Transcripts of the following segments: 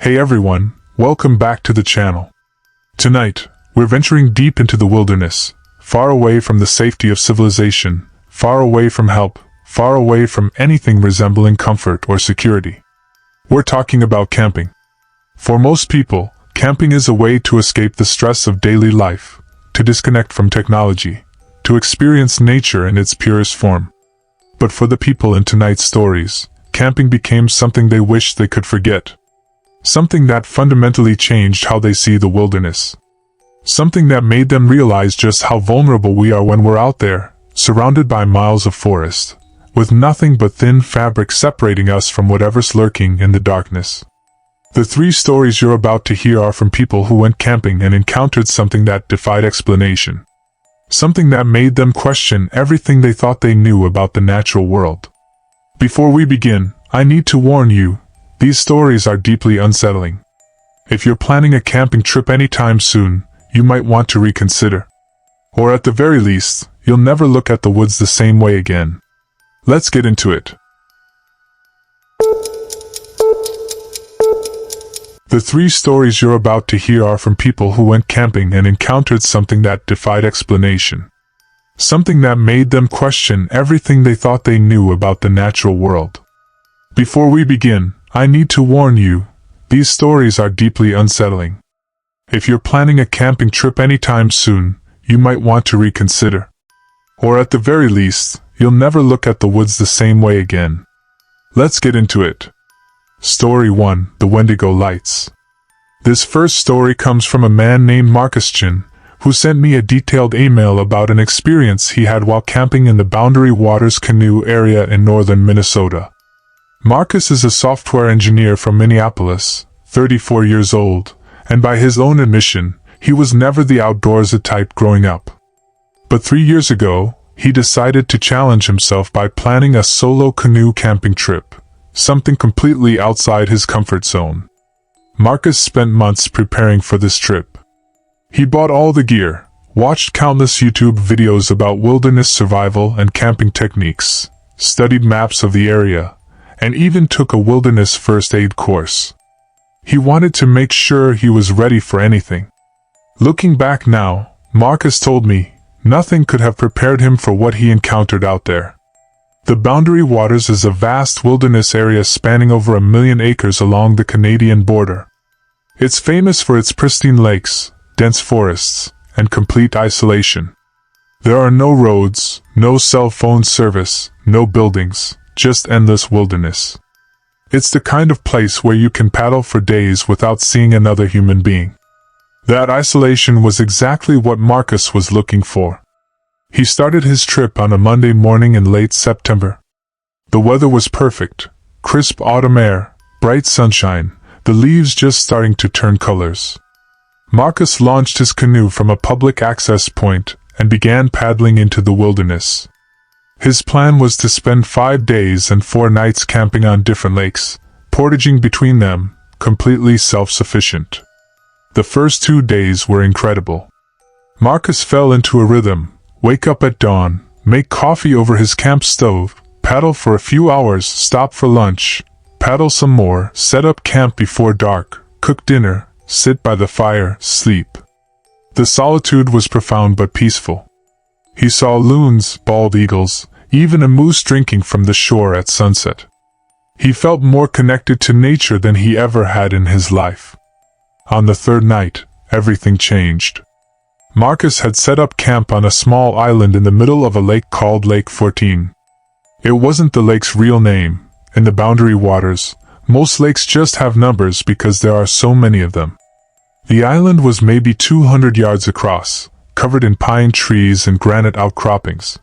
Hey everyone, welcome back to the channel. Tonight, we're venturing deep into the wilderness, far away from the safety of civilization, far away from help, far away from anything resembling comfort or security. We're talking about camping. For most people, camping is a way to escape the stress of daily life, to disconnect from technology, to experience nature in its purest form. But for the people in tonight's stories, camping became something they wished they could forget. Something that fundamentally changed how they see the wilderness. Something that made them realize just how vulnerable we are when we're out there, surrounded by miles of forest, with nothing but thin fabric separating us from whatever's lurking in the darkness. The three stories you're about to hear are from people who went camping and encountered something that defied explanation. Something that made them question everything they thought they knew about the natural world. Before we begin, I need to warn you, these stories are deeply unsettling. If you're planning a camping trip anytime soon, you might want to reconsider. Or at the very least, you'll never look at the woods the same way again. Let's get into it. The three stories you're about to hear are from people who went camping and encountered something that defied explanation. Something that made them question everything they thought they knew about the natural world. Before we begin, I need to warn you, these stories are deeply unsettling. If you're planning a camping trip anytime soon, you might want to reconsider. Or at the very least, you'll never look at the woods the same way again. Let's get into it. Story 1, The Wendigo Lights. This first story comes from a man named Marcus, who sent me a detailed email about an experience he had while camping in the Boundary Waters canoe area in northern Minnesota. Marcus is a software engineer from Minneapolis, 34 years old, and by his own admission, he was never the outdoorsy type growing up. But 3 years ago, he decided to challenge himself by planning a solo canoe camping trip, something completely outside his comfort zone. Marcus spent months preparing for this trip. He bought all the gear, watched countless YouTube videos about wilderness survival and camping techniques, studied maps of the area, and even took a wilderness first aid course. He wanted to make sure he was ready for anything. Looking back now, Marcus told me, nothing could have prepared him for what he encountered out there. The Boundary Waters is a vast wilderness area spanning over 1 million acres along the Canadian border. It's famous for its pristine lakes, dense forests, and complete isolation. There are no roads, no cell phone service, no buildings, just endless wilderness. It's the kind of place where you can paddle for days without seeing another human being. That isolation was exactly what Marcus was looking for. He started his trip on a Monday morning in late September. The weather was perfect, crisp autumn air, bright sunshine, the leaves just starting to turn colors. Marcus launched his canoe from a public access point and began paddling into the wilderness. His plan was to spend 5 days and 4 nights camping on different lakes, portaging between them, completely self-sufficient. The first 2 days were incredible. Marcus fell into a rhythm, wake up at dawn, make coffee over his camp stove, paddle for a few hours, stop for lunch, paddle some more, set up camp before dark, cook dinner, sit by the fire, sleep. The solitude was profound but peaceful. He saw loons, bald eagles, even a moose drinking from the shore at sunset. He felt more connected to nature than he ever had in his life. On the third night, everything changed. Marcus had set up camp on a small island in the middle of a lake called Lake 14. It wasn't the lake's real name. In the Boundary Waters, most lakes just have numbers because there are so many of them. The island was maybe 200 yards across, covered in pine trees and granite outcroppings.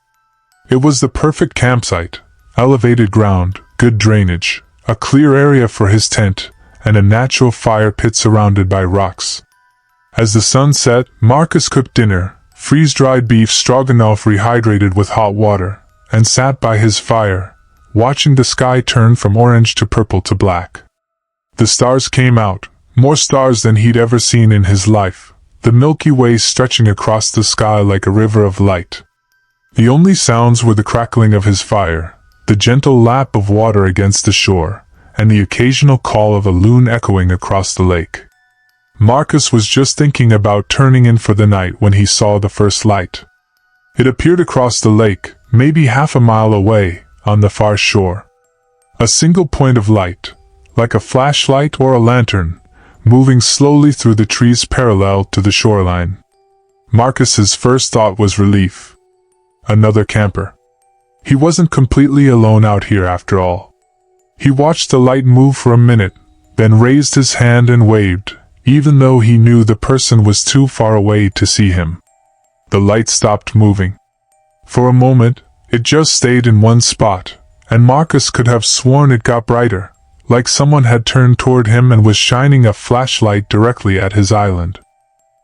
It was the perfect campsite, elevated ground, good drainage, a clear area for his tent, and a natural fire pit surrounded by rocks. As the sun set, Marcus cooked dinner, freeze-dried beef stroganoff rehydrated with hot water, and sat by his fire, watching the sky turn from orange to purple to black. The stars came out, more stars than he'd ever seen in his life, the Milky Way stretching across the sky like a river of light. The only sounds were the crackling of his fire, the gentle lap of water against the shore, and the occasional call of a loon echoing across the lake. Marcus was just thinking about turning in for the night when he saw the first light. It appeared across the lake, maybe half a mile away, on the far shore. A single point of light, like a flashlight or a lantern, moving slowly through the trees parallel to the shoreline. Marcus's first thought was relief. Another camper. He wasn't completely alone out here after all. He watched the light move for a minute, then raised his hand and waved, even though he knew the person was too far away to see him. The light stopped moving. For a moment, it just stayed in one spot, and Marcus could have sworn it got brighter, like someone had turned toward him and was shining a flashlight directly at his island.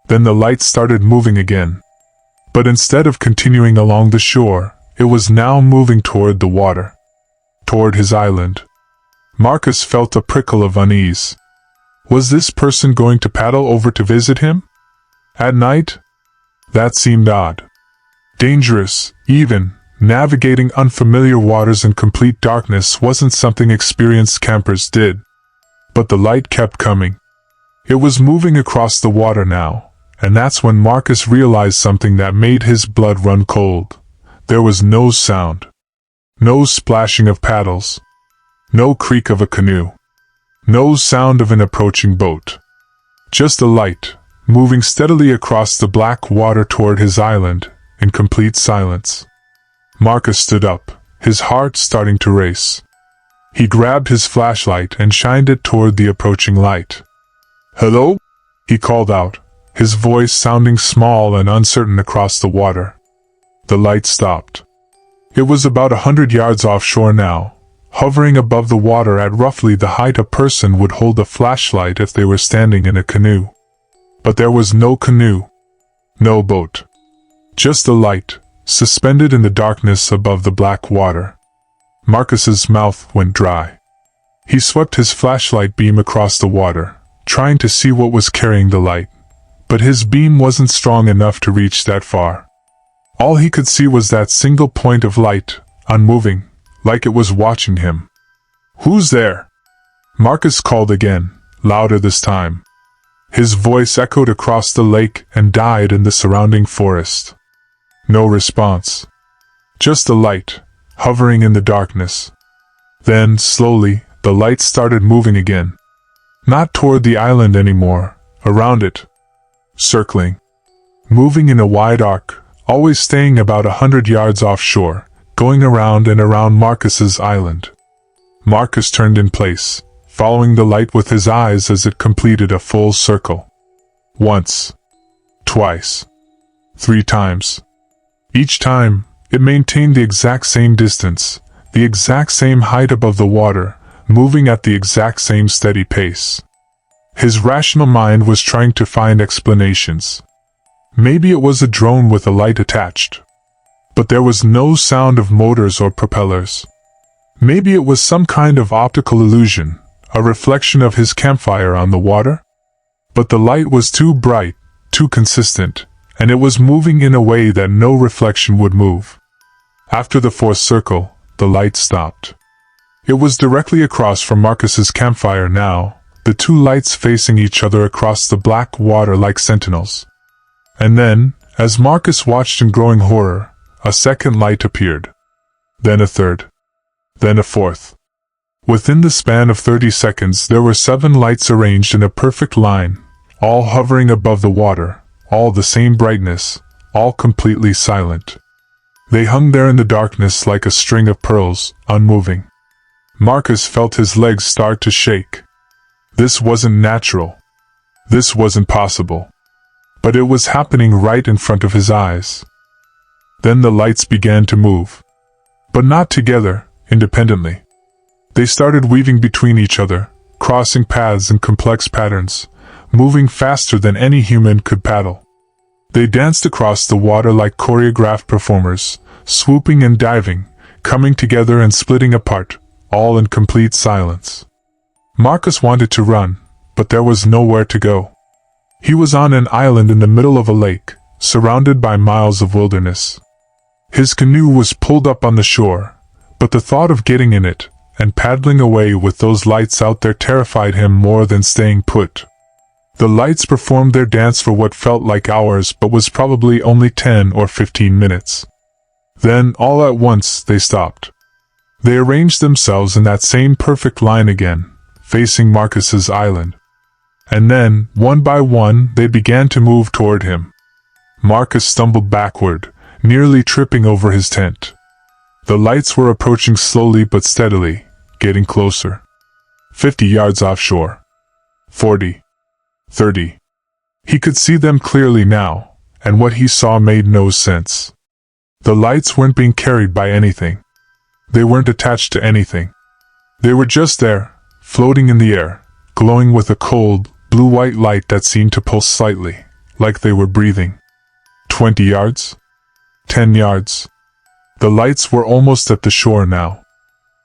Then the light started moving again. But instead of continuing along the shore, it was now moving toward the water. Toward his island. Marcus felt a prickle of unease. Was this person going to paddle over to visit him? At night? That seemed odd. Dangerous, even. Navigating unfamiliar waters in complete darkness wasn't something experienced campers did. But the light kept coming. It was moving across the water now, and that's when Marcus realized something that made his blood run cold. There was no sound. No splashing of paddles. No creak of a canoe. No sound of an approaching boat. Just a light, moving steadily across the black water toward his island, in complete silence. Marcus stood up, his heart starting to race. He grabbed his flashlight and shined it toward the approaching light. "Hello?" he called out, his voice sounding small and uncertain across the water. The light stopped. It was about 100 yards offshore now, hovering above the water at roughly the height a person would hold a flashlight if they were standing in a canoe. But there was no canoe. No boat. Just a light, suspended in the darkness above the black water. Marcus's mouth went dry. He swept his flashlight beam across the water, trying to see what was carrying the light. But his beam wasn't strong enough to reach that far. All he could see was that single point of light, unmoving, like it was watching him. "Who's there?" Marcus called again, louder this time. His voice echoed across the lake and died in the surrounding forest. No response. Just a light, hovering in the darkness. Then, slowly, the light started moving again. Not toward the island anymore, around it. Circling. Moving in a wide arc, always staying about 100 yards offshore, going around and around Marcus's island. Marcus turned in place, following the light with his eyes as it completed a full circle. Once. Twice. 3 times. Each time, it maintained the exact same distance, the exact same height above the water, moving at the exact same steady pace. His rational mind was trying to find explanations. Maybe it was a drone with a light attached. But there was no sound of motors or propellers. Maybe it was some kind of optical illusion, a reflection of his campfire on the water? But the light was too bright, too consistent, and it was moving in a way that no reflection would move. After the 4th circle, the light stopped. It was directly across from Marcus's campfire now, the 2 lights facing each other across the black water like sentinels. And then, as Marcus watched in growing horror, a 2nd light appeared. Then a 3rd. Then a 4th. Within the span of 30 seconds there were 7 lights arranged in a perfect line, all hovering above the water, all the same brightness, all completely silent. They hung there in the darkness like a string of pearls, unmoving. Marcus felt his legs start to shake. This wasn't natural. This wasn't possible. But it was happening right in front of his eyes. Then the lights began to move. But not together, independently. They started weaving between each other, crossing paths in complex patterns, moving faster than any human could paddle. They danced across the water like choreographed performers, swooping and diving, coming together and splitting apart, all in complete silence. Marcus wanted to run, but there was nowhere to go. He was on an island in the middle of a lake, surrounded by miles of wilderness. His canoe was pulled up on the shore, but the thought of getting in it, and paddling away with those lights out there terrified him more than staying put. The lights performed their dance for what felt like hours but was probably only 10 or 15 minutes. Then, all at once, they stopped. They arranged themselves in that same perfect line again, facing Marcus's island. And then, one by one, they began to move toward him. Marcus stumbled backward, nearly tripping over his tent. The lights were approaching slowly but steadily, getting closer. 50 yards offshore. 40. 30. He could see them clearly now, and what he saw made no sense. The lights weren't being carried by anything. They weren't attached to anything. They were just there, floating in the air, glowing with a cold, blue-white light that seemed to pulse slightly, like they were breathing. 20 yards? 10 yards. The lights were almost at the shore now.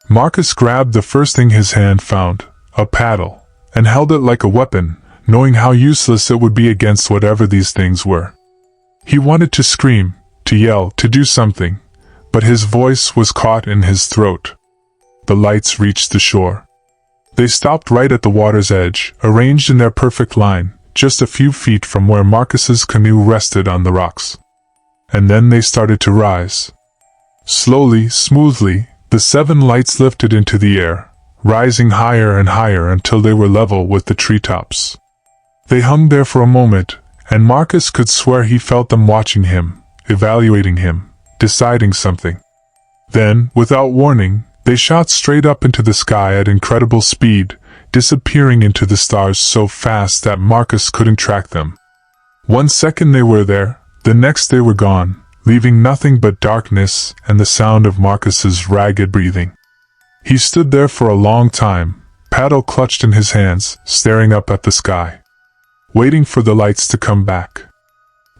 Marcus grabbed the first thing his hand found, a paddle, and held it like a weapon, knowing how useless it would be against whatever these things were. He wanted to scream, to yell, to do something, but his voice was caught in his throat. The lights reached the shore. They stopped right at the water's edge, arranged in their perfect line, just a few feet from where Marcus's canoe rested on the rocks. And then they started to rise. Slowly, smoothly, the 7 lights lifted into the air, rising higher and higher until they were level with the treetops. They hung there for a moment, and Marcus could swear he felt them watching him, evaluating him, deciding something. Then, without warning, they shot straight up into the sky at incredible speed, disappearing into the stars so fast that Marcus couldn't track them. 1 second they were there, the next they were gone, leaving nothing but darkness and the sound of Marcus's ragged breathing. He stood there for a long time, paddle clutched in his hands, staring up at the sky, waiting for the lights to come back.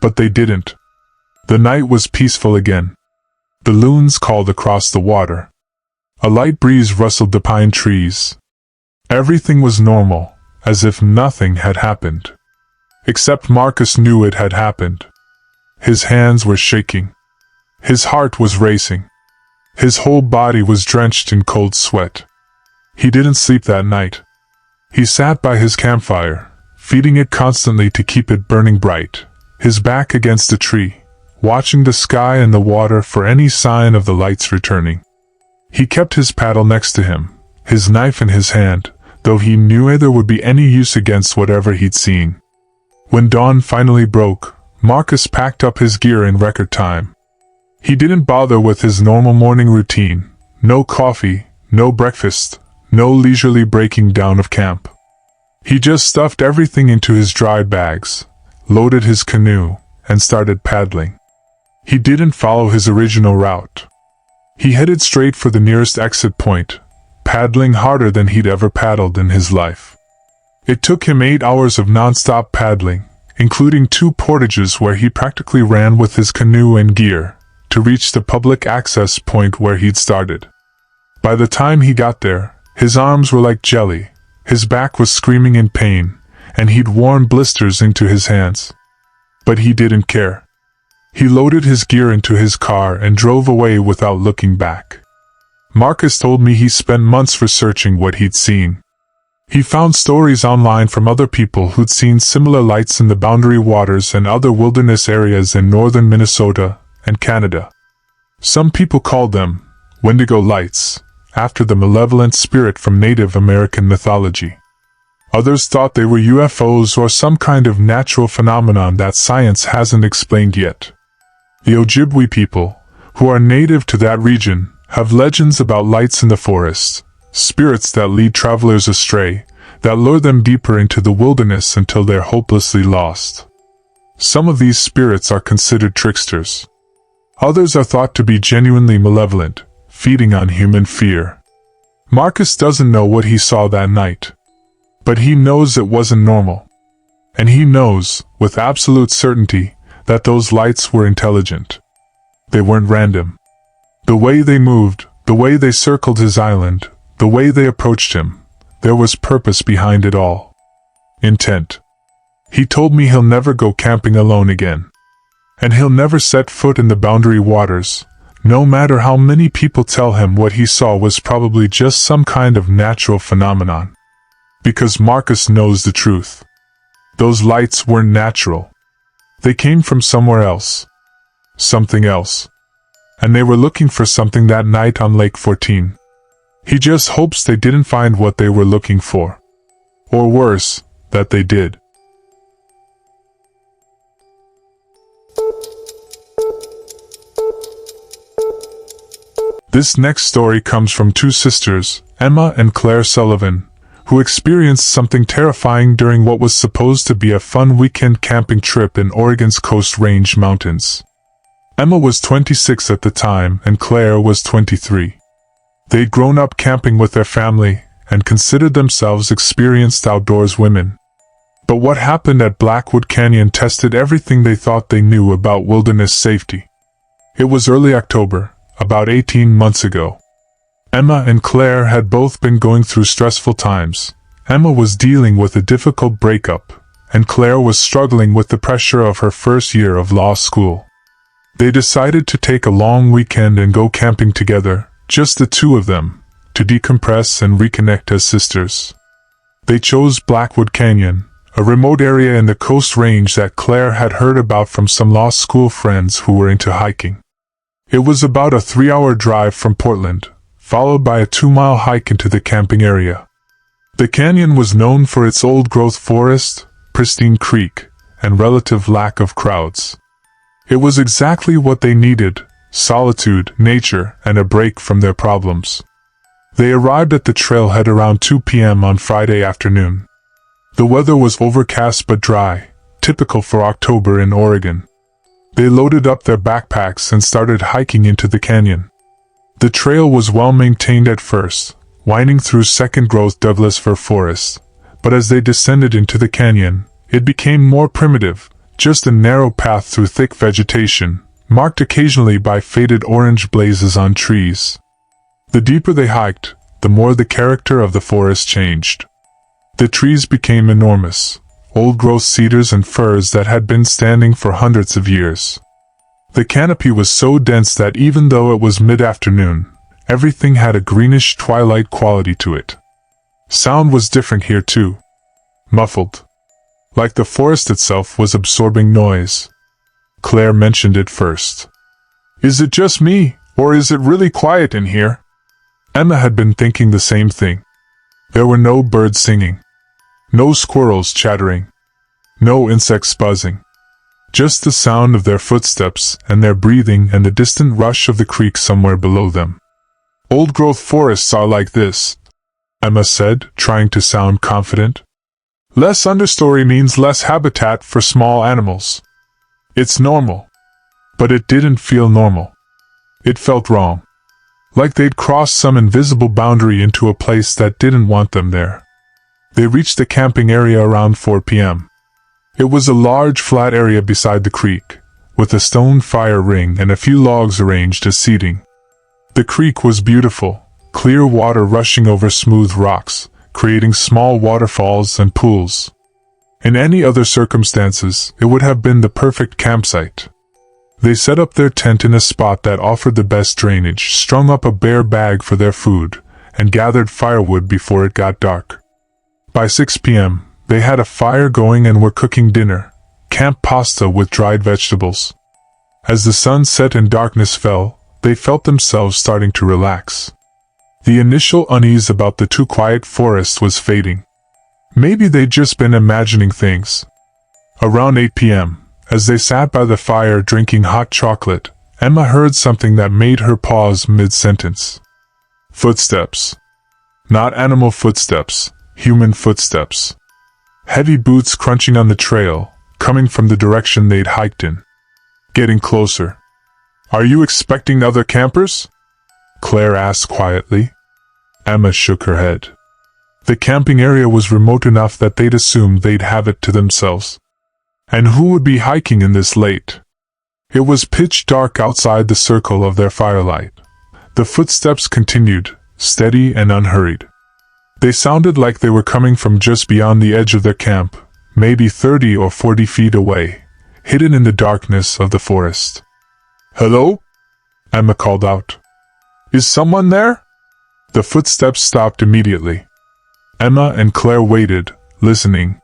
But they didn't. The night was peaceful again. The loons called across the water. A light breeze rustled the pine trees. Everything was normal, as if nothing had happened. Except Marcus knew it had happened. His hands were shaking. His heart was racing. His whole body was drenched in cold sweat. He didn't sleep that night. He sat by his campfire, feeding it constantly to keep it burning bright, his back against a tree, watching the sky and the water for any sign of the lights returning. He kept his paddle next to him, his knife in his hand, though he knew there would be any use against whatever he'd seen. When dawn finally broke, Marcus packed up his gear in record time. He didn't bother with his normal morning routine, no coffee, no breakfast, no leisurely breaking down of camp. He just stuffed everything into his dry bags, loaded his canoe, and started paddling. He didn't follow his original route. He headed straight for the nearest exit point, paddling harder than he'd ever paddled in his life. It took him 8 hours of non-stop paddling, including 2 portages where he practically ran with his canoe and gear, to reach the public access point where he'd started. By the time he got there, his arms were like jelly, his back was screaming in pain, and he'd worn blisters into his hands. But he didn't care. He loaded his gear into his car and drove away without looking back. Marcus told me he spent months researching what he'd seen. He found stories online from other people who'd seen similar lights in the Boundary Waters and other wilderness areas in northern Minnesota and Canada. Some people called them Wendigo Lights, after the malevolent spirit from Native American mythology. Others thought they were UFOs or some kind of natural phenomenon that science hasn't explained yet. The Ojibwe people, who are native to that region, have legends about lights in the forest, spirits that lead travelers astray, that lure them deeper into the wilderness until they're hopelessly lost. Some of these spirits are considered tricksters. Others are thought to be genuinely malevolent, feeding on human fear. Marcus doesn't know what he saw that night. But he knows it wasn't normal. And he knows, with absolute certainty, that those lights were intelligent. They weren't random. The way they moved, the way they circled his island, the way they approached him, there was purpose behind it all. Intent. He told me he'll never go camping alone again. And he'll never set foot in the Boundary Waters, No matter how many people tell him what he saw was probably just some kind of natural phenomenon. Because Marcus knows the truth. Those lights weren't natural. They came from somewhere else. Something else. And they were looking for something that night on Lake 14. He just hopes they didn't find what they were looking for. Or worse, that they did. This next story comes from two sisters, Emma and Claire Sullivan, who experienced something terrifying during what was supposed to be a fun weekend camping trip in Oregon's Coast Range Mountains. Emma was 26 at the time and Claire was 23. They'd grown up camping with their family and considered themselves experienced outdoors women. But what happened at Blackwood Canyon tested everything they thought they knew about wilderness safety. It was early October, about 18 months ago. Emma and Claire had both been going through stressful times. Emma was dealing with a difficult breakup, and Claire was struggling with the pressure of her first year of law school. They decided to take a long weekend and go camping together, just the two of them, to decompress and reconnect as sisters. They chose Blackwood Canyon, a remote area in the Coast Range that Claire had heard about from some law school friends who were into hiking. It was about a 3-hour drive from Portland, followed by a 2-mile hike into the camping area. The canyon was known for its old-growth forest, pristine creek, and relative lack of crowds. It was exactly what they needed: solitude, nature, and a break from their problems. They arrived at the trailhead around 2 p.m. on Friday afternoon. The weather was overcast but dry, typical for October in Oregon. They loaded up their backpacks and started hiking into the canyon. The trail was well maintained at first, winding through second-growth Douglas fir forest, but as they descended into the canyon, it became more primitive, just a narrow path through thick vegetation, marked occasionally by faded orange blazes on trees. The deeper they hiked, the more the character of the forest changed. The trees became enormous, old-growth cedars and firs that had been standing for hundreds of years. The canopy was so dense that even though it was mid-afternoon, everything had a greenish twilight quality to it. Sound was different here too. Muffled. Like the forest itself was absorbing noise. Claire mentioned it first. "Is it just me, or is it really quiet in here?" Emma had been thinking the same thing. There were no birds singing. No squirrels chattering. No insects buzzing. Just the sound of their footsteps and their breathing and the distant rush of the creek somewhere below them. "Old-growth forests are like this," Emma said, trying to sound confident. "Less understory means less habitat for small animals. It's normal." But it didn't feel normal. It felt wrong. Like they'd crossed some invisible boundary into a place that didn't want them there. They reached the camping area around 4 p.m. It was a large flat area beside the creek, with a stone fire ring and a few logs arranged as seating. The creek was beautiful, clear water rushing over smooth rocks, creating small waterfalls and pools. In any other circumstances, it would have been the perfect campsite. They set up their tent in a spot that offered the best drainage, strung up a bare bag for their food, and gathered firewood before it got dark. By 6 p.m., they had a fire going and were cooking dinner, camp pasta with dried vegetables. As the sun set and darkness fell, they felt themselves starting to relax. The initial unease about the too quiet forest was fading. Maybe they'd just been imagining things. Around 8 p.m., as they sat by the fire drinking hot chocolate, Emma heard something that made her pause mid-sentence. Footsteps. Not animal footsteps, human footsteps. Heavy boots crunching on the trail, coming from the direction they'd hiked in. Getting closer. "Are you expecting other campers?" Claire asked quietly. Emma shook her head. The camping area was remote enough that they'd assumed they'd have it to themselves. And who would be hiking in this late? It was pitch dark outside the circle of their firelight. The footsteps continued, steady and unhurried. They sounded like they were coming from just beyond the edge of their camp, maybe 30 or 40 feet away, hidden in the darkness of the forest. "Hello?" Emma called out. "Is someone there?" The footsteps stopped immediately. Emma and Claire waited, listening.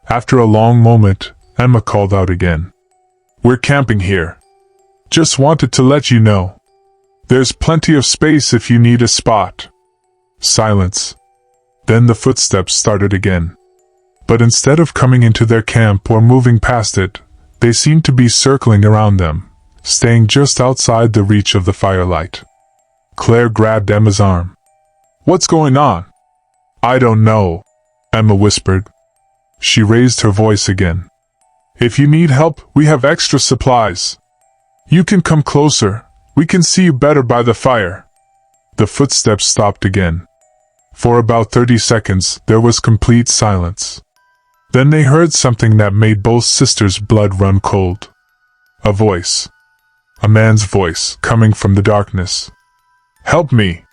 After a long moment, Emma called out again. "We're camping here. Just wanted to let you know. There's plenty of space if you need a spot." Silence. Then the footsteps started again. But instead of coming into their camp or moving past it, they seemed to be circling around them, staying just outside the reach of the firelight. Claire grabbed Emma's arm. "What's going on?" "I don't know," Emma whispered. She raised her voice again. "If you need help, we have extra supplies. You can come closer. We can see you better by the fire." The footsteps stopped again. For about 30 seconds, there was complete silence. Then they heard something that made both sisters' blood run cold. A voice. A man's voice, coming from the darkness. "Help me."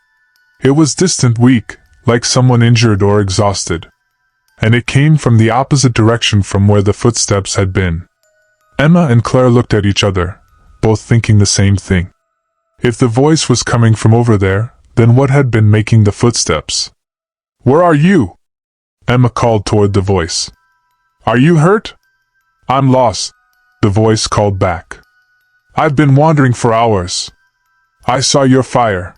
It was distant, weak, like someone injured or exhausted. And it came from the opposite direction from where the footsteps had been. Emma and Claire looked at each other, both thinking the same thing. If the voice was coming from over there, then what had been making the footsteps? "Where are you?" Emma called toward the voice. "Are you hurt?" "I'm lost," the voice called back. "I've been wandering for hours. I saw your fire."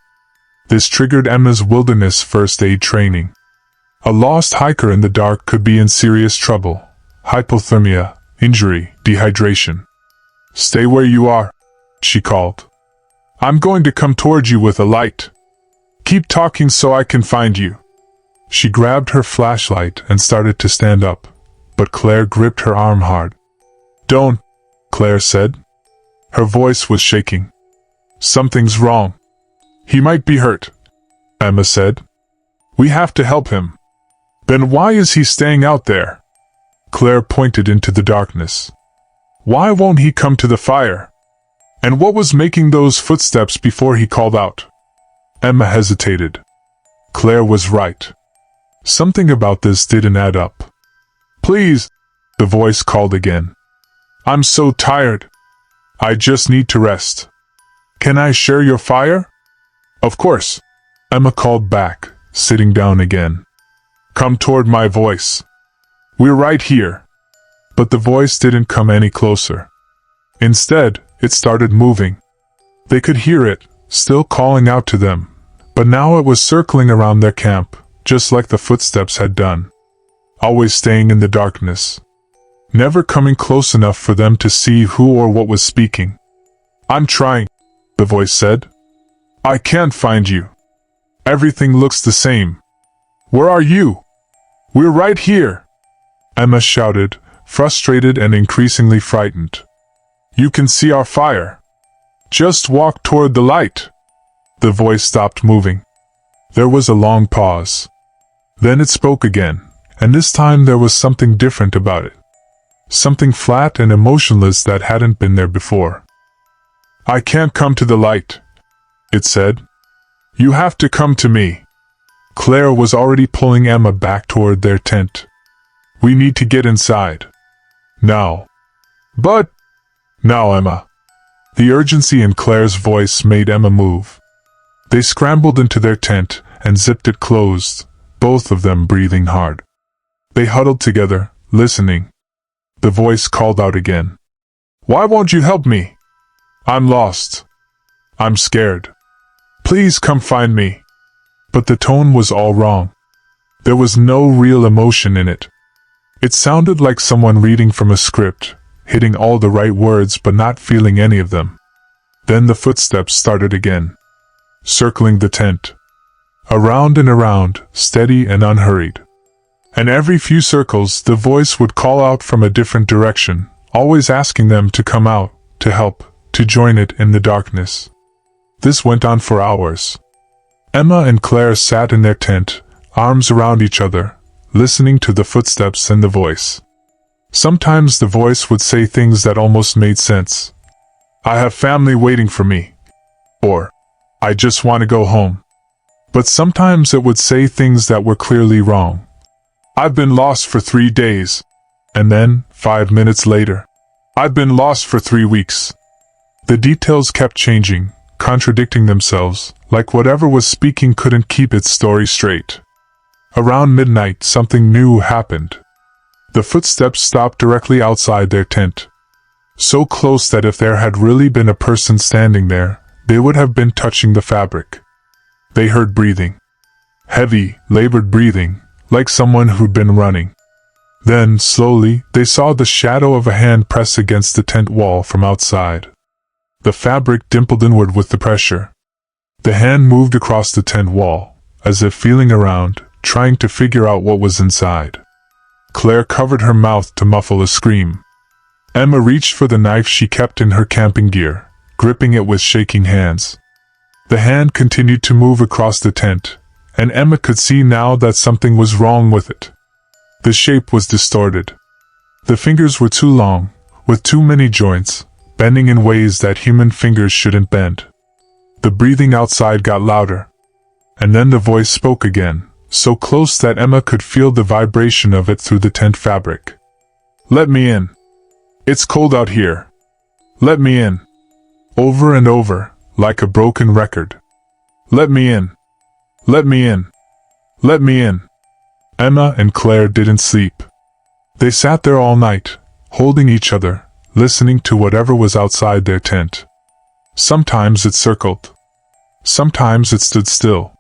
This triggered Emma's wilderness first aid training. A lost hiker in the dark could be in serious trouble. Hypothermia, injury, dehydration. "Stay where you are," she called. "I'm going to come toward you with a light. Keep talking so I can find you." She grabbed her flashlight and started to stand up, but Claire gripped her arm hard. "Don't," Claire said. Her voice was shaking. "Something's wrong. He might be hurt," Emma said. "We have to help him." "Then why is he staying out there?" Claire pointed into the darkness. "Why won't he come to the fire? And what was making those footsteps before he called out?" Emma hesitated. Claire was right. Something about this didn't add up. "Please," the voice called again. "I'm so tired. I just need to rest. Can I share your fire?" "Of course," Emma called back, sitting down again. "Come toward my voice. We're right here." But the voice didn't come any closer. Instead, it started moving. They could hear it, still calling out to them, but now it was circling around their camp, just like the footsteps had done. Always staying in the darkness. Never coming close enough for them to see who or what was speaking. "I'm trying," the voice said. "I can't find you. Everything looks the same. Where are you?" "We're right here," Emma shouted, frustrated and increasingly frightened. "You can see our fire. Just walk toward the light." The voice stopped moving. There was a long pause. Then it spoke again, and this time there was something different about it. Something flat and emotionless that hadn't been there before. "I can't come to the light," it said. "You have to come to me." Claire was already pulling Emma back toward their tent. "We need to get inside. Now." "But—" "Now, Emma." The urgency in Claire's voice made Emma move. They scrambled into their tent and zipped it closed, both of them breathing hard. They huddled together, listening. The voice called out again. "Why won't you help me? I'm lost. I'm scared. Please come find me." But the tone was all wrong. There was no real emotion in it. It sounded like someone reading from a script, hitting all the right words but not feeling any of them. Then the footsteps started again, circling the tent. Around and around, steady and unhurried. And every few circles the voice would call out from a different direction, always asking them to come out, to help, to join it in the darkness. This went on for hours. Emma and Claire sat in their tent, arms around each other, listening to the footsteps and the voice. Sometimes the voice would say things that almost made sense. "I have family waiting for me." Or, "I just want to go home." But sometimes it would say things that were clearly wrong. "I've been lost for 3 days." And then, 5 minutes later, "I've been lost for 3 weeks." The details kept changing, contradicting themselves, like whatever was speaking couldn't keep its story straight. Around midnight, something new happened. The footsteps stopped directly outside their tent. So close that if there had really been a person standing there, they would have been touching the fabric. They heard breathing. Heavy, labored breathing, like someone who'd been running. Then, slowly, they saw the shadow of a hand press against the tent wall from outside. The fabric dimpled inward with the pressure. The hand moved across the tent wall, as if feeling around, trying to figure out what was inside. Claire covered her mouth to muffle a scream. Emma reached for the knife she kept in her camping gear, gripping it with shaking hands. The hand continued to move across the tent, and Emma could see now that something was wrong with it. The shape was distorted. The fingers were too long, with too many joints, bending in ways that human fingers shouldn't bend. The breathing outside got louder. And then the voice spoke again, so close that Emma could feel the vibration of it through the tent fabric. "Let me in. It's cold out here. Let me in." Over and over, like a broken record. "Let me in. Let me in. Let me in." Emma and Claire didn't sleep. They sat there all night, holding each other, listening to whatever was outside their tent. Sometimes it circled. Sometimes it stood still.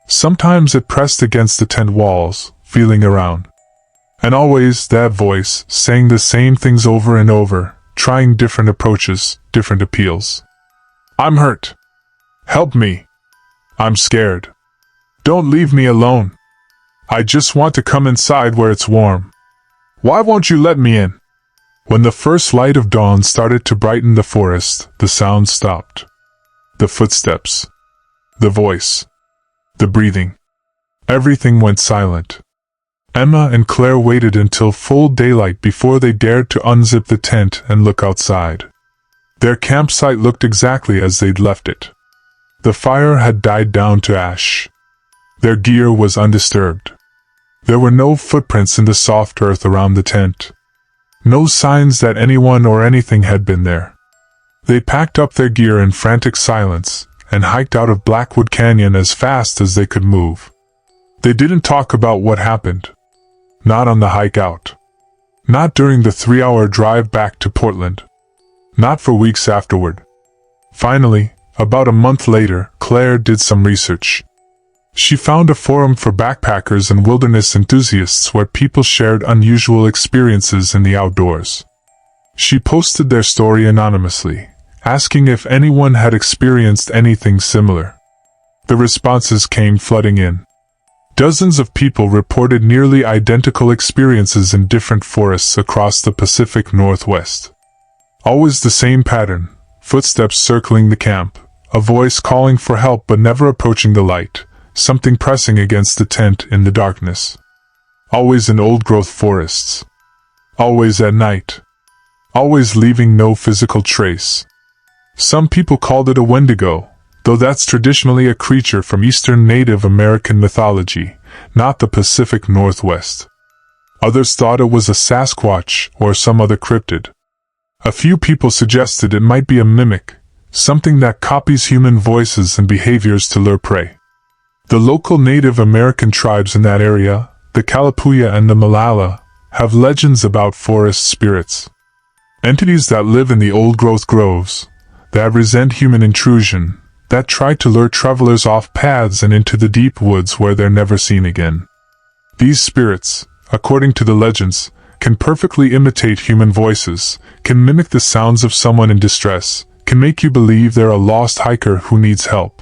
Sometimes it pressed against the tent walls, feeling around. And always that voice, saying the same things over and over, trying different approaches, different appeals. "I'm hurt. Help me. I'm scared. Don't leave me alone. I just want to come inside where it's warm. Why won't you let me in?" When the first light of dawn started to brighten the forest, the sound stopped. The footsteps. The voice. The breathing. Everything went silent. Emma and Claire waited until full daylight before they dared to unzip the tent and look outside. Their campsite looked exactly as they'd left it. The fire had died down to ash. Their gear was undisturbed. There were no footprints in the soft earth around the tent. No signs that anyone or anything had been there. They packed up their gear in frantic silence and hiked out of Blackwood Canyon as fast as they could move. They didn't talk about what happened. Not on the hike out. Not during the 3-hour drive back to Portland. Not for weeks afterward. Finally, about a month later, Claire did some research. She found a forum for backpackers and wilderness enthusiasts where people shared unusual experiences in the outdoors. She posted their story anonymously, asking if anyone had experienced anything similar. The responses came flooding in. Dozens of people reported nearly identical experiences in different forests across the Pacific Northwest. Always the same pattern, footsteps circling the camp, a voice calling for help but never approaching the light, something pressing against the tent in the darkness. Always in old-growth forests. Always at night. Always leaving no physical trace. Some people called it a Wendigo, though that's traditionally a creature from Eastern Native American mythology, not the Pacific Northwest. Others thought it was a Sasquatch or some other cryptid. A few people suggested it might be a mimic, something that copies human voices and behaviors to lure prey. The local Native American tribes in that area, the Kalapuya and the Malala, have legends about forest spirits. Entities that live in the old-growth groves, that resent human intrusion, that try to lure travelers off paths and into the deep woods where they're never seen again. These spirits, according to the legends, can perfectly imitate human voices, can mimic the sounds of someone in distress, can make you believe they're a lost hiker who needs help.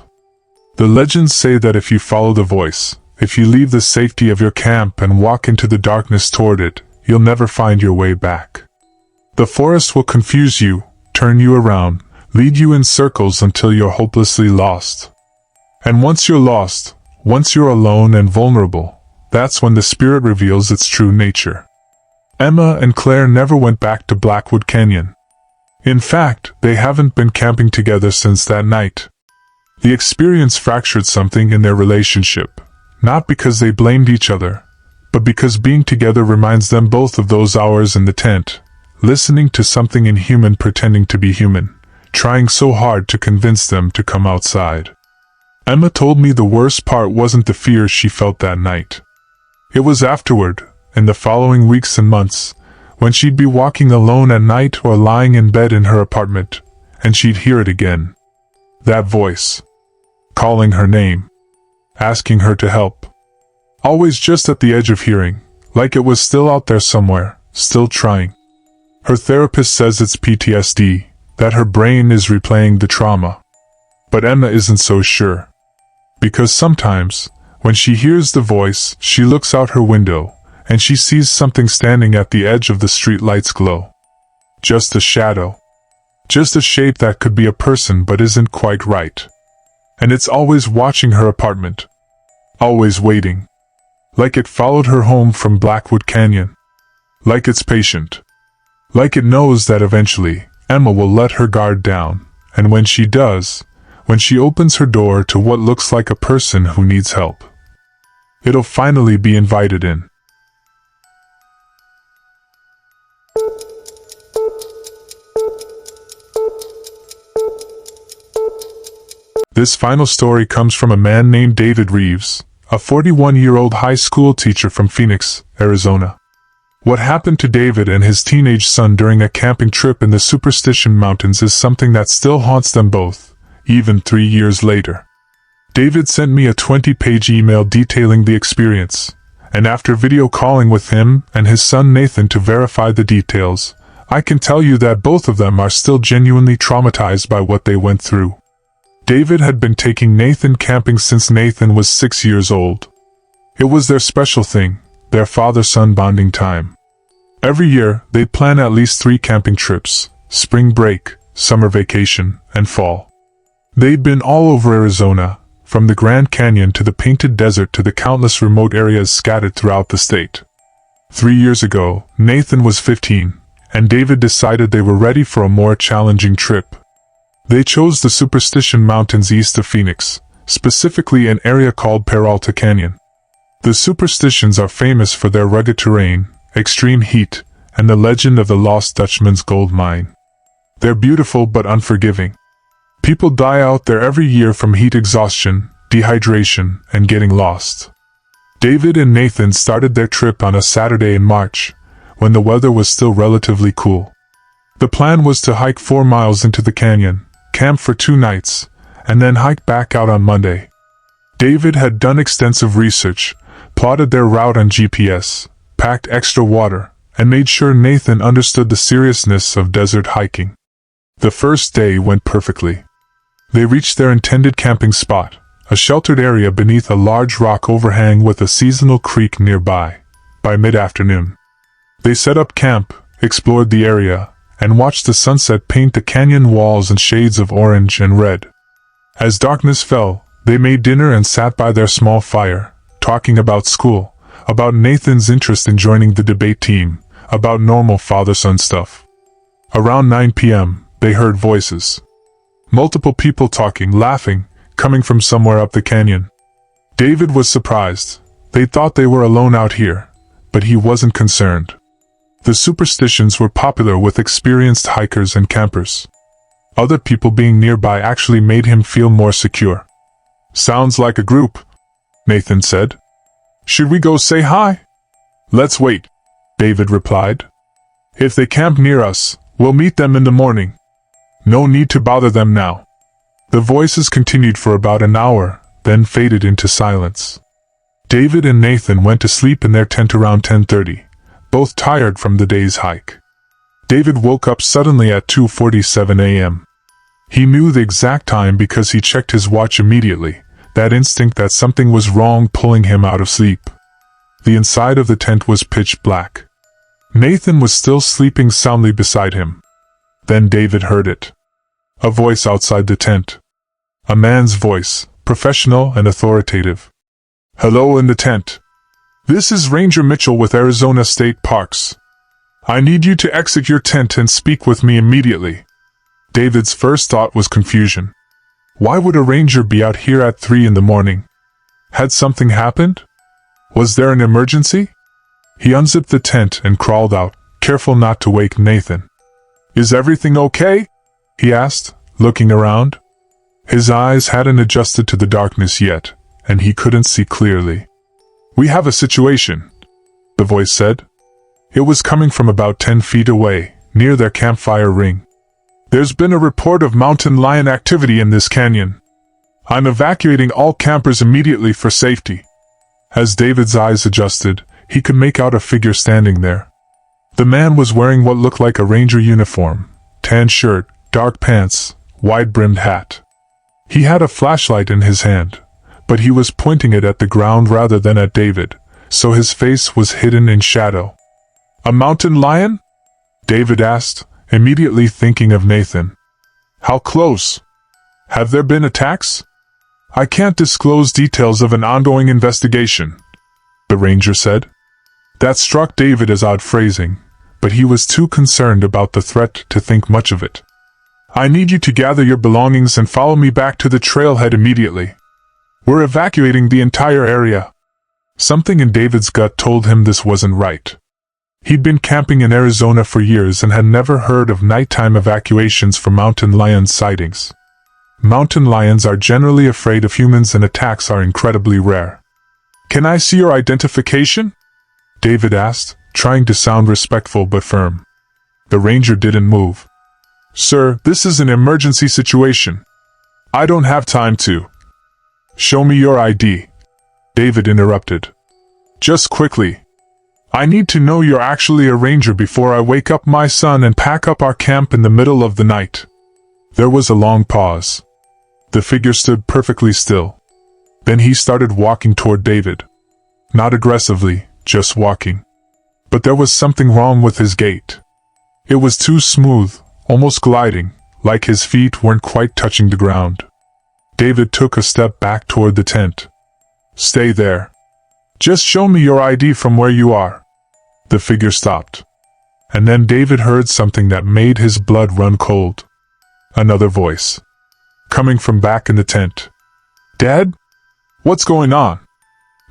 The legends say that if you follow the voice, if you leave the safety of your camp and walk into the darkness toward it, you'll never find your way back. The forest will confuse you, turn you around, lead you in circles until you're hopelessly lost. And once you're lost, once you're alone and vulnerable, that's when the spirit reveals its true nature. Emma and Claire never went back to Blackwood Canyon. In fact, they haven't been camping together since that night. The experience fractured something in their relationship, not because they blamed each other, but because being together reminds them both of those hours in the tent, listening to something inhuman pretending to be human, trying so hard to convince them to come outside. Emma told me the worst part wasn't the fear she felt that night. It was afterward, in the following weeks and months, when she'd be walking alone at night or lying in bed in her apartment, and she'd hear it again. That voice. Calling her name. Asking her to help. Always just at the edge of hearing, like it was still out there somewhere, still trying. Her therapist says it's PTSD, that her brain is replaying the trauma. But Emma isn't so sure. Because sometimes, when she hears the voice, she looks out her window, and she sees something standing at the edge of the street light's glow. Just a shadow. Just a shape that could be a person but isn't quite right. And it's always watching her apartment. Always waiting. Like it followed her home from Blackwood Canyon. Like it's patient. Like it knows that eventually, Emma will let her guard down, and when she does, when she opens her door to what looks like a person who needs help, it'll finally be invited in. This final story comes from a man named David Reeves, a 41-year-old high school teacher from Phoenix, Arizona. What happened to David and his teenage son during a camping trip in the Superstition Mountains is something that still haunts them both, even 3 years later. David sent me a 20-page email detailing the experience, and after video calling with him and his son Nathan to verify the details, I can tell you that both of them are still genuinely traumatized by what they went through. David had been taking Nathan camping since Nathan was 6 years old. It was their special thing, their father-son bonding time. Every year, they'd plan at least 3 camping trips: spring break, summer vacation, and fall. They'd been all over Arizona, from the Grand Canyon to the Painted Desert to the countless remote areas scattered throughout the state. 3 years ago, Nathan was 15, and David decided they were ready for a more challenging trip. They chose the Superstition Mountains east of Phoenix, specifically an area called Paranormal Canyon. The Superstitions are famous for their rugged terrain, extreme heat, and the legend of the Lost Dutchman's gold mine. They're beautiful but unforgiving. People die out there every year from heat exhaustion, dehydration, and getting lost. David and Nathan started their trip on a Saturday in March, when the weather was still relatively cool. The plan was to hike 4 miles into the canyon, camp for 2 nights, and then hike back out on Monday. David had done extensive research, plotted their route on GPS, packed extra water, and made sure Nathan understood the seriousness of desert hiking. The first day went perfectly. They reached their intended camping spot, a sheltered area beneath a large rock overhang with a seasonal creek nearby. By mid-afternoon, they set up camp, explored the area, and watched the sunset paint the canyon walls in shades of orange and red. As darkness fell, they made dinner and sat by their small fire, talking about school, about Nathan's interest in joining the debate team, about normal father-son stuff. Around 9 p.m., they heard voices. Multiple people talking, laughing, coming from somewhere up the canyon. David was surprised. They thought they were alone out here, but he wasn't concerned. The Superstitions were popular with experienced hikers and campers. Other people being nearby actually made him feel more secure. "Sounds like a group," Nathan said. "Should we go say hi?" "Let's wait," David replied. "If they camp near us, we'll meet them in the morning. No need to bother them now." The voices continued for about an hour, then faded into silence. David and Nathan went to sleep in their tent around 10:30, both tired from the day's hike. David woke up suddenly at 2:47 a.m. He knew the exact time because he checked his watch immediately, that instinct that something was wrong pulling him out of sleep. The inside of the tent was pitch black. Nathan was still sleeping soundly beside him. Then David heard it. A voice outside the tent. A man's voice, professional and authoritative. "Hello in the tent. This is Ranger Mitchell with Arizona State Parks. I need you to exit your tent and speak with me immediately." David's first thought was confusion. Why would a ranger be out here at 3 in the morning? Had something happened? Was there an emergency? He unzipped the tent and crawled out, careful not to wake Nathan. "Is everything okay?" he asked, looking around. His eyes hadn't adjusted to the darkness yet, and he couldn't see clearly. "We have a situation," the voice said. It was coming from about 10 feet away, near their campfire ring. "There's been a report of mountain lion activity in this canyon. I'm evacuating all campers immediately for safety." As David's eyes adjusted, he could make out a figure standing there. The man was wearing what looked like a ranger uniform, tan shirt, dark pants, wide-brimmed hat. He had a flashlight in his hand, but he was pointing it at the ground rather than at David, so his face was hidden in shadow. "A mountain lion?" David asked, immediately thinking of Nathan. "How close? Have there been attacks?" "I can't disclose details of an ongoing investigation," the ranger said. That struck David as odd phrasing, but he was too concerned about the threat to think much of it. "I need you to gather your belongings and follow me back to the trailhead immediately. We're evacuating the entire area." Something in David's gut told him this wasn't right. He'd been camping in Arizona for years and had never heard of nighttime evacuations for mountain lion sightings. Mountain lions are generally afraid of humans and attacks are incredibly rare. "Can I see your identification?" David asked, trying to sound respectful but firm. The ranger didn't move. "Sir, this is an emergency situation. I don't have time to." "Show me your ID," David interrupted. "Just quickly. I need to know you're actually a ranger before I wake up my son and pack up our camp in the middle of the night." There was a long pause. The figure stood perfectly still. Then he started walking toward David. Not aggressively, just walking. But there was something wrong with his gait. It was too smooth, almost gliding, like his feet weren't quite touching the ground. David took a step back toward the tent. "Stay there. Just show me your ID from where you are." The figure stopped. And then David heard something that made his blood run cold. Another voice. Coming from back in the tent. "Dad? What's going on?"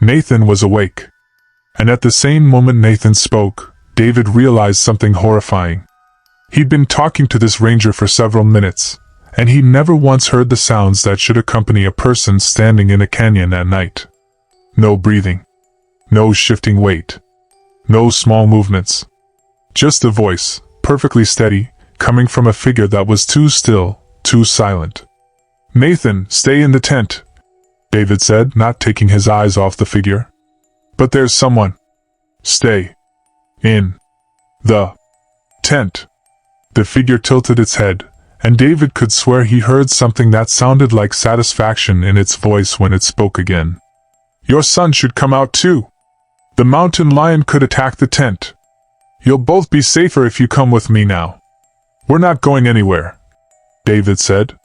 Nathan was awake. And at the same moment Nathan spoke, David realized something horrifying. He'd been talking to this ranger for several minutes, and he never once heard the sounds that should accompany a person standing in a canyon at night. No breathing. No shifting weight. No small movements. Just a voice, perfectly steady, coming from a figure that was too still, too silent. "Nathan, stay in the tent," David said, not taking his eyes off the figure. "But there's someone." "Stay. In. The. Tent." The figure tilted its head, and David could swear he heard something that sounded like satisfaction in its voice when it spoke again. "Your son should come out too. The mountain lion could attack the tent. You'll both be safer if you come with me now." "We're not going anywhere," David said.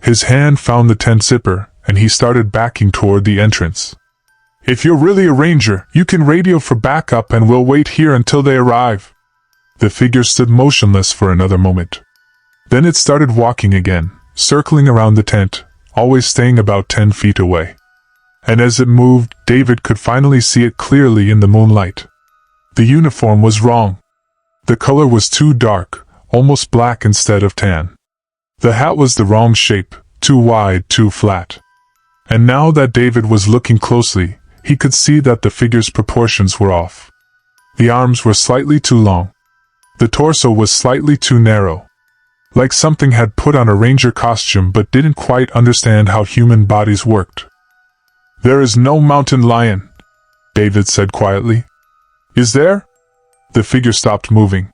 His hand found the tent zipper, and he started backing toward the entrance. "If you're really a ranger, you can radio for backup and we'll wait here until they arrive." The figure stood motionless for another moment. Then it started walking again, circling around the tent, always staying about 10 feet away. And as it moved, David could finally see it clearly in the moonlight. The uniform was wrong. The color was too dark, almost black instead of tan. The hat was the wrong shape, too wide, too flat. And now that David was looking closely, he could see that the figure's proportions were off. The arms were slightly too long. The torso was slightly too narrow. Like something had put on a ranger costume but didn't quite understand how human bodies worked. "There is no mountain lion," David said quietly. "Is there?" The figure stopped moving.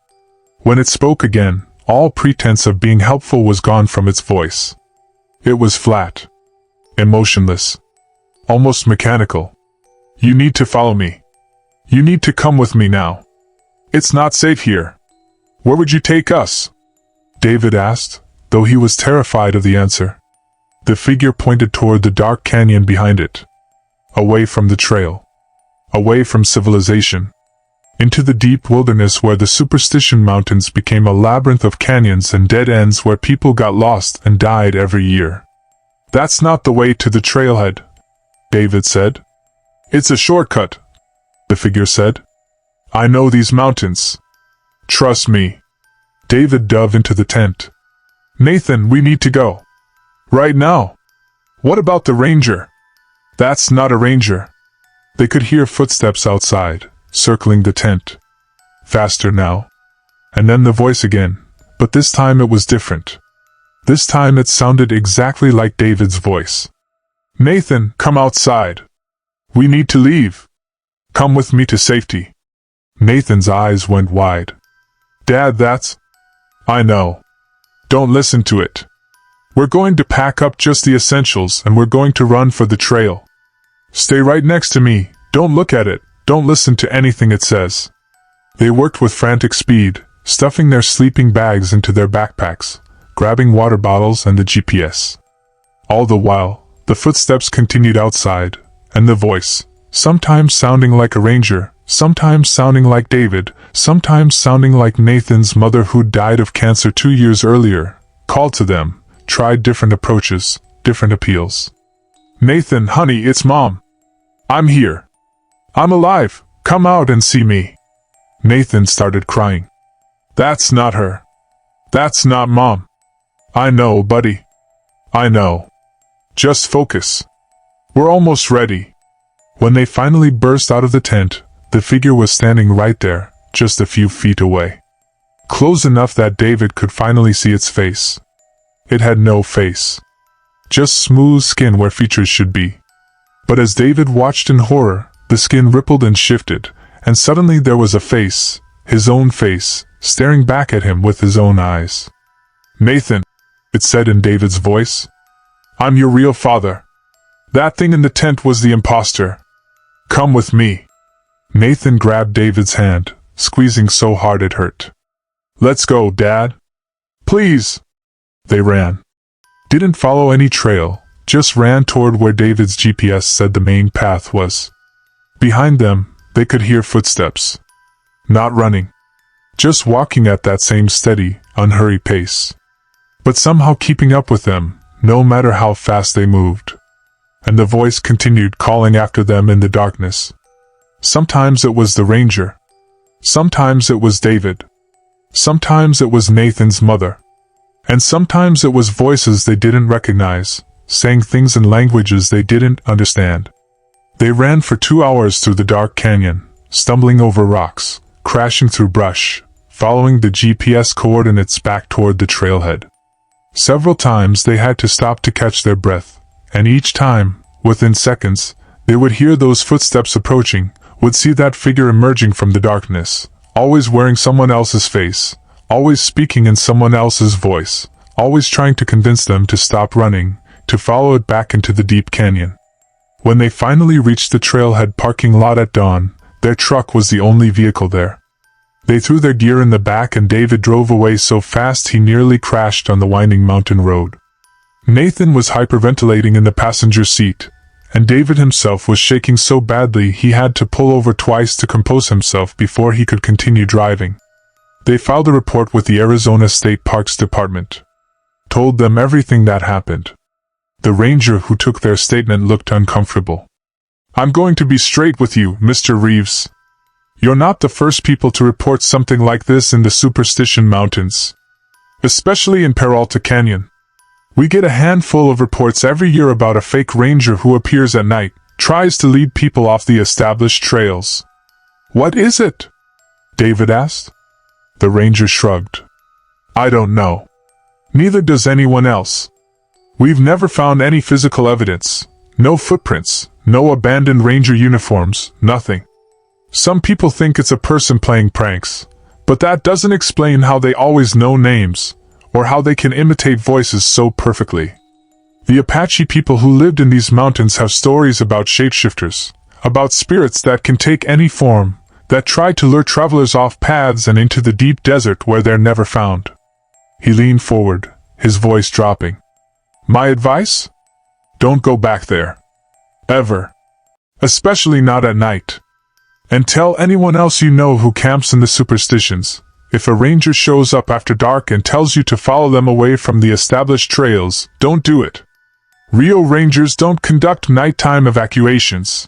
When it spoke again, all pretense of being helpful was gone from its voice. It was flat. Emotionless. Almost mechanical. "You need to follow me. You need to come with me now. It's not safe here." "Where would you take us?" David asked, though he was terrified of the answer. The figure pointed toward the dark canyon behind it. Away from the trail. Away from civilization. Into the deep wilderness where the Superstition Mountains became a labyrinth of canyons and dead ends where people got lost and died every year. "That's not the way to the trailhead," David said. "It's a shortcut," the figure said. "I know these mountains. Trust me." David dove into the tent. Nathan, we need to go. Right now. What about the ranger? That's not a ranger. They could hear footsteps outside, circling the tent. Faster now. And then the voice again, but this time it was different. This time it sounded exactly like David's voice. Nathan, come outside. We need to leave. Come with me to safety. Nathan's eyes went wide. Dad, that's... I know. Don't listen to it. We're going to pack up just the essentials and we're going to run for the trail. Stay right next to me. Don't look at it. Don't listen to anything it says. They worked with frantic speed, stuffing their sleeping bags into their backpacks, grabbing water bottles and the GPS. All the while, the footsteps continued outside, and the voice, sometimes sounding like a ranger, sometimes sounding like David, sometimes sounding like Nathan's mother who died of cancer 2 years earlier, called to them, tried different approaches, different appeals. Nathan, honey, it's Mom. I'm here. I'm alive. Come out and see me. Nathan started crying. That's not her. That's not Mom. I know, buddy. I know. Just focus. We're almost ready. When they finally burst out of the tent, the figure was standing right there, just a few feet away. Close enough that David could finally see its face. It had no face. Just smooth skin where features should be. But as David watched in horror, the skin rippled and shifted, and suddenly there was a face, his own face, staring back at him with his own eyes. Nathan, it said in David's voice. I'm your real father. That thing in the tent was the imposter. Come with me. Nathan grabbed David's hand, squeezing so hard it hurt. Let's go, Dad. Please. They ran. Didn't follow any trail, just ran toward where David's GPS said the main path was. Behind them, they could hear footsteps. Not running. Just walking at that same steady, unhurried pace. But somehow keeping up with them, no matter how fast they moved. And the voice continued calling after them in the darkness. Sometimes it was the ranger. Sometimes it was David. Sometimes it was Nathan's mother. And sometimes it was voices they didn't recognize, saying things in languages they didn't understand. They ran for 2 hours through the dark canyon, stumbling over rocks, crashing through brush, following the GPS coordinates back toward the trailhead. Several times they had to stop to catch their breath, and each time, within seconds, they would hear those footsteps approaching, would see that figure emerging from the darkness, always wearing someone else's face, always speaking in someone else's voice, always trying to convince them to stop running, to follow it back into the deep canyon. When they finally reached the trailhead parking lot at dawn, their truck was the only vehicle there. They threw their gear in the back and David drove away so fast he nearly crashed on the winding mountain road. Nathan was hyperventilating in the passenger seat, and David himself was shaking so badly he had to pull over twice to compose himself before he could continue driving. They filed a report with the Arizona State Parks Department. Told them everything that happened. The ranger who took their statement looked uncomfortable. I'm going to be straight with you, Mr. Reeves. You're not the first people to report something like this in the Superstition Mountains. Especially in Paranormal Canyon. We get a handful of reports every year about a fake ranger who appears at night, tries to lead people off the established trails. What is it? David asked. The ranger shrugged. I don't know. Neither does anyone else. We've never found any physical evidence, no footprints, no abandoned ranger uniforms, nothing. Some people think it's a person playing pranks, but that doesn't explain how they always know names, or how they can imitate voices so perfectly. The Apache people who lived in these mountains have stories about shapeshifters, about spirits that can take any form, that try to lure travelers off paths and into the deep desert where they're never found. He leaned forward, his voice dropping. My advice? Don't go back there. Ever. Especially not at night. And tell anyone else you know who camps in the superstitions, if a ranger shows up after dark and tells you to follow them away from the established trails, don't do it. Real rangers don't conduct nighttime evacuations.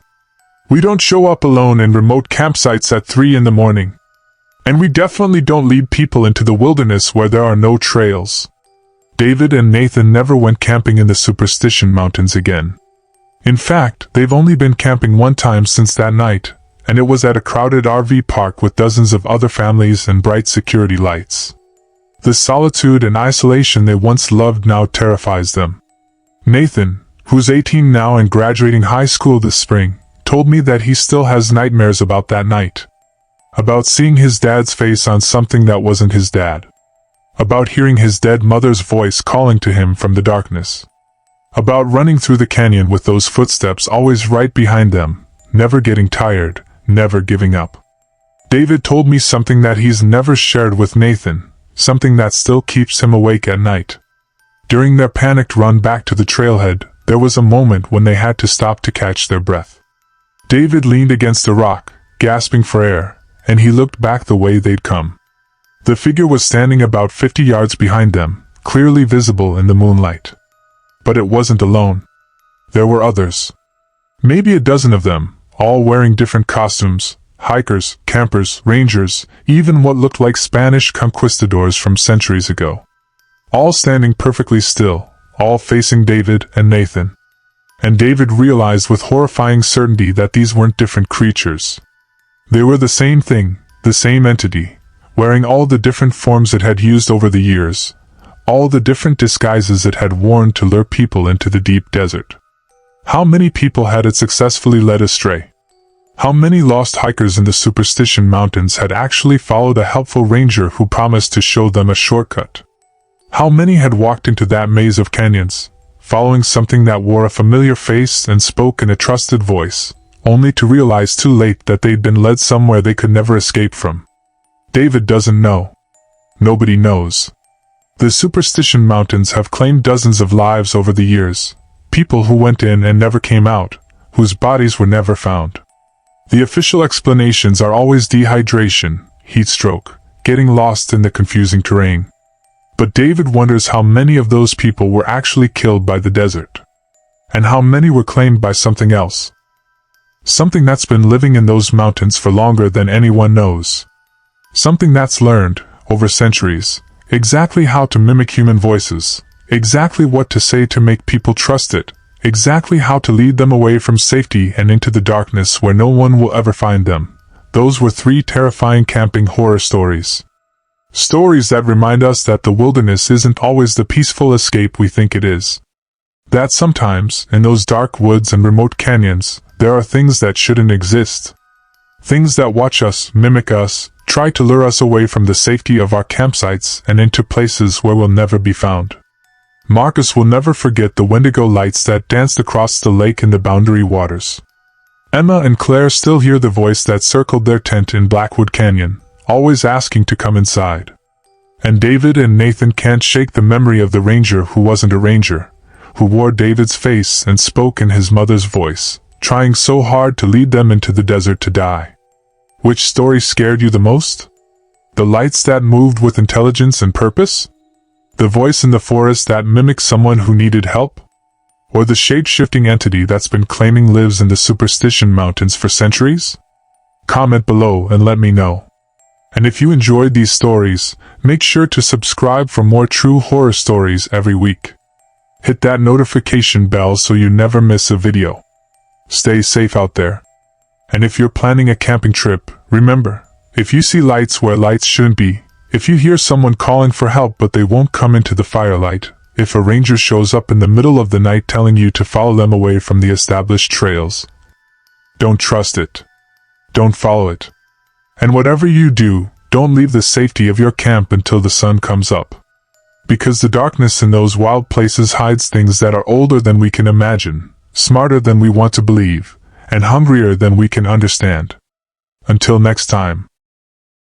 We don't show up alone in remote campsites at 3 in the morning. And we definitely don't lead people into the wilderness where there are no trails. David and Nathan never went camping in the Superstition Mountains again. In fact, they've only been camping one time since that night, and it was at a crowded RV park with dozens of other families and bright security lights. The solitude and isolation they once loved now terrifies them. Nathan, who's 18 now and graduating high school this spring, told me that he still has nightmares about that night. About seeing his dad's face on something that wasn't his dad. About hearing his dead mother's voice calling to him from the darkness. About running through the canyon with those footsteps always right behind them, never getting tired, never giving up. David told me something that he's never shared with Nathan, something that still keeps him awake at night. During their panicked run back to the trailhead, there was a moment when they had to stop to catch their breath. David leaned against a rock, gasping for air, and he looked back the way they'd come. The figure was standing about 50 yards behind them, clearly visible in the moonlight. But it wasn't alone. There were others. Maybe a dozen of them, all wearing different costumes, hikers, campers, rangers, even what looked like Spanish conquistadors from centuries ago. All standing perfectly still, all facing David and Nathan. And David realized with horrifying certainty that these weren't different creatures. They were the same thing, the same entity, wearing all the different forms it had used over the years, all the different disguises it had worn to lure people into the deep desert. How many people had it successfully led astray? How many lost hikers in the Superstition Mountains had actually followed a helpful ranger who promised to show them a shortcut? How many had walked into that maze of canyons, following something that wore a familiar face and spoke in a trusted voice, only to realize too late that they'd been led somewhere they could never escape from? David doesn't know. Nobody knows. The Superstition Mountains have claimed dozens of lives over the years, people who went in and never came out, whose bodies were never found. The official explanations are always dehydration, heat stroke, getting lost in the confusing terrain. But David wonders how many of those people were actually killed by the desert. And how many were claimed by something else. Something that's been living in those mountains for longer than anyone knows. Something that's learned, over centuries, exactly how to mimic human voices, exactly what to say to make people trust it, exactly how to lead them away from safety and into the darkness where no one will ever find them. Those were 3 terrifying camping horror stories. Stories that remind us that the wilderness isn't always the peaceful escape we think it is. That sometimes, in those dark woods and remote canyons, there are things that shouldn't exist. Things that watch us, mimic us, try to lure us away from the safety of our campsites and into places where we'll never be found. Marcus will never forget the Wendigo Lights that danced across the lake in the Boundary Waters. Emma and Claire still hear the voice that circled their tent in Blackwood Canyon, always asking to come inside. And David and Nathan can't shake the memory of the ranger who wasn't a ranger, who wore David's face and spoke in his mother's voice, trying so hard to lead them into the desert to die. Which story scared you the most? The lights that moved with intelligence and purpose? The voice in the forest that mimicked someone who needed help? Or the shape-shifting entity that's been claiming lives in the Superstition Mountains for centuries? Comment below and let me know. And if you enjoyed these stories, make sure to subscribe for more true horror stories every week. Hit that notification bell so you never miss a video. Stay safe out there. And if you're planning a camping trip, remember, if you see lights where lights shouldn't be, if you hear someone calling for help but they won't come into the firelight, if a ranger shows up in the middle of the night telling you to follow them away from the established trails, don't trust it. Don't follow it. And whatever you do, don't leave the safety of your camp until the sun comes up. Because the darkness in those wild places hides things that are older than we can imagine, smarter than we want to believe, and hungrier than we can understand. Until next time.